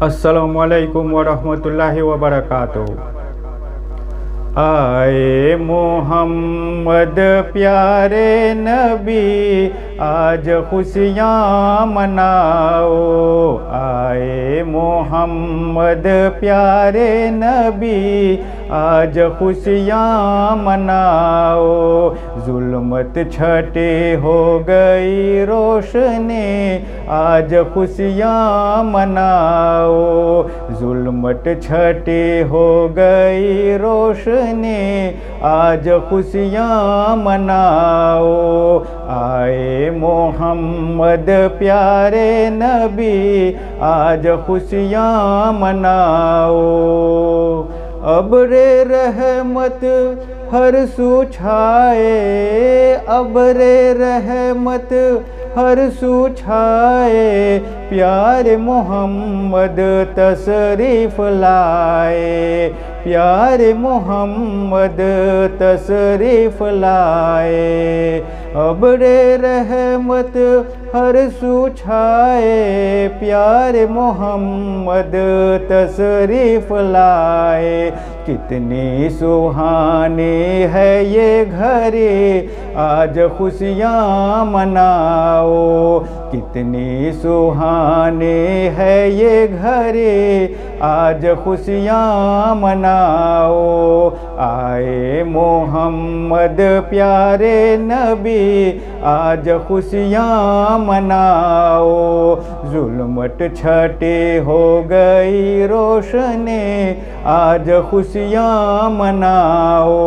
अस्सलामुअलैकुम वरहमतुल्लाहि वबरकातुहू। आए मोहम्मद प्यारे नबी, आज खुशियाँ मनाओ। आए मोहम्मद प्यारे नबी, आज खुशियाँ मनाओ। जुल्मत छटे हो गई रोशनी, आज खुशियाँ मनाओ। जुल्मत छटे हो गई रोशनी, आज खुशियाँ मनाओ। आए मोहम्मद प्यारे नबी, आज खुशियाँ मनाओ। अब्रे रहमत हर सू छाए, अब्रे रहमत हर सू छाए। प्यारे मोहम्मद तशरीफ लाए, प्यारे मोहम्मद तशरीफ लाए। अब्रे रहमत हर सू छाए, प्यारे मोहम्मद तशरीफ लाए। कितनी सुहानी है ये घड़ी, आज खुशियाँ मनाओ। कितनी सुहानी है ये घड़ी, आज खुशियाँ मनाओ। आए मोहम्मद प्यारे नबी, आज खुशियाँ मनाओ। जुल्मत छटे हो गई रोशनी, आज खुशियाँ मनाओ।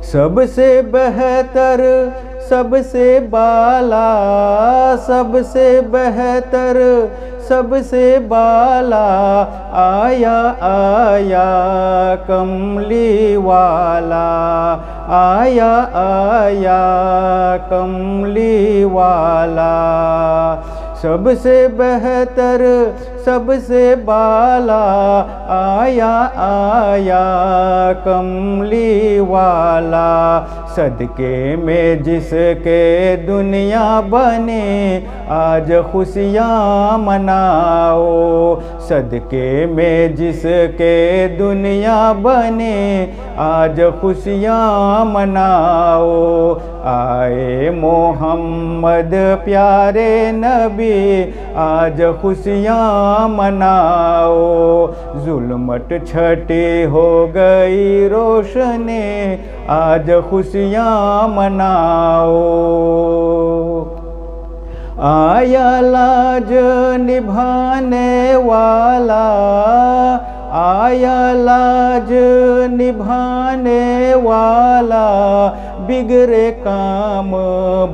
सबसे बेहतर सबसे बाला, सबसे बेहतर सबसे बाला। आया आया कमली वाला, आया आया कमली वाला। सबसे बेहतर सबसे बाला, आया आया कमली वाला। सदके में जिसके दुनिया बने, आज खुशियाँ मनाओ। सदके में जिसके दुनिया बने, आज खुशियाँ मनाओ। आए मोहम्मद प्यारे नबी, आज खुशियाँ मनाओ। जुल्मत छटी हो गई रोशनी, आज खुशियाँ मनाओ। आया लाज निभाने वाला, आया लाज निभाने वाला। बिगड़े काम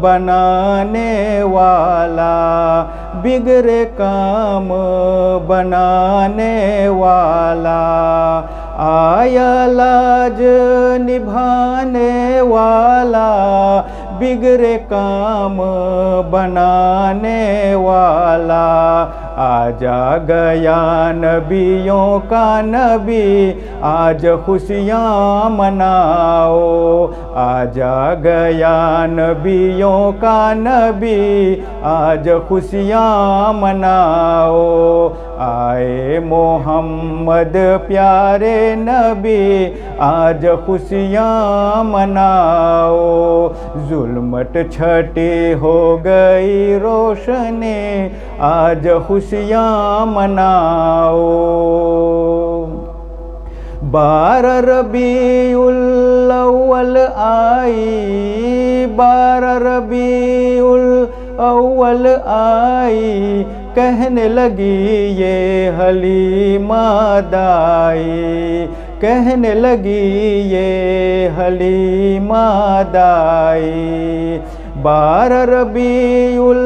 बनाने वाला, बिगड़े काम बनाने वाला। आया लाज निभाने वाला, बिगड़े काम बनाने वाला। आजा गया नबियों का नबी, आज खुशियाँ मनाओ। आजा गया नबियों का नबी, आज खुशियाँ मनाओ। आए मोहम्मद प्यारे नबी, आज खुशियाँ मनाओ। जुल्मत छटी हो गई रोशनी, आज खुशियाँ मनाओ। 12 रबीउल अव्वल आई, 12 रबीउल अव्वल आई। कहने लगी ये हलीमा दाई, कहने लगी ये हलीमा दाई। 12 रबीउल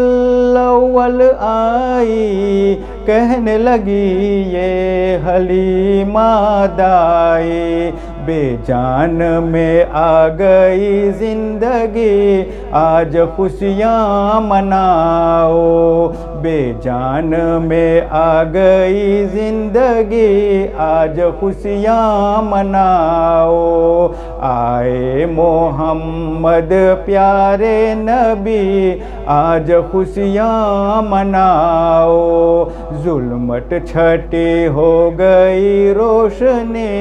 अव्वल आई, कहने लगी ये हलीमा दाई। बेजान में आ गई जिंदगी, आज खुशियाँ मनाओ। बेजान में आ गई जिंदगी, आज खुशियाँ मनाओ। आए मोहम्मद प्यारे नबी, आज खुशियाँ मनाओ। जुल्मत छठी हो गई रोशनी,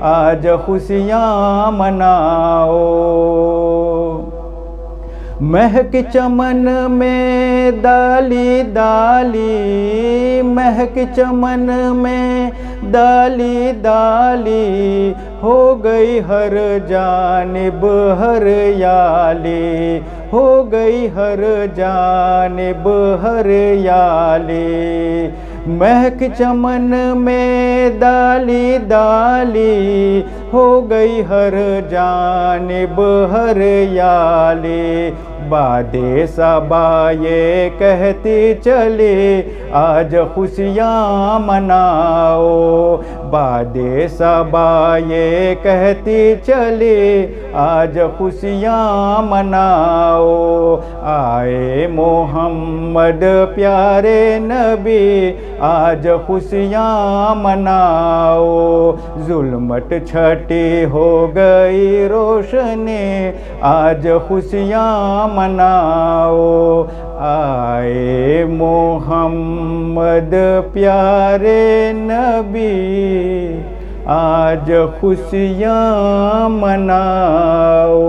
आज खुशियाँ मनाओ। महक चमन में डाली डाली, महक चमन में डाली डाली, हो गई हर जानिब हरियाली, हो गई हर जानिब हरियाली। महक चमन में डाली डाली, हो गई हर जानिब हरियाली। बादे सबा ये कहती चले, आज खुशियाँ मनाओ। बादे सबा ये कहती चले, आज खुशियाँ मनाओ। आए मोहम्मद प्यारे नबी, आज खुशियाँ मनाओ। जुल्मत छठी हो गई रोशनी, आज खुशियाँ मनाओ। आए मोहम्मद प्यारे नबी, आज खुशियाँ मनाओ।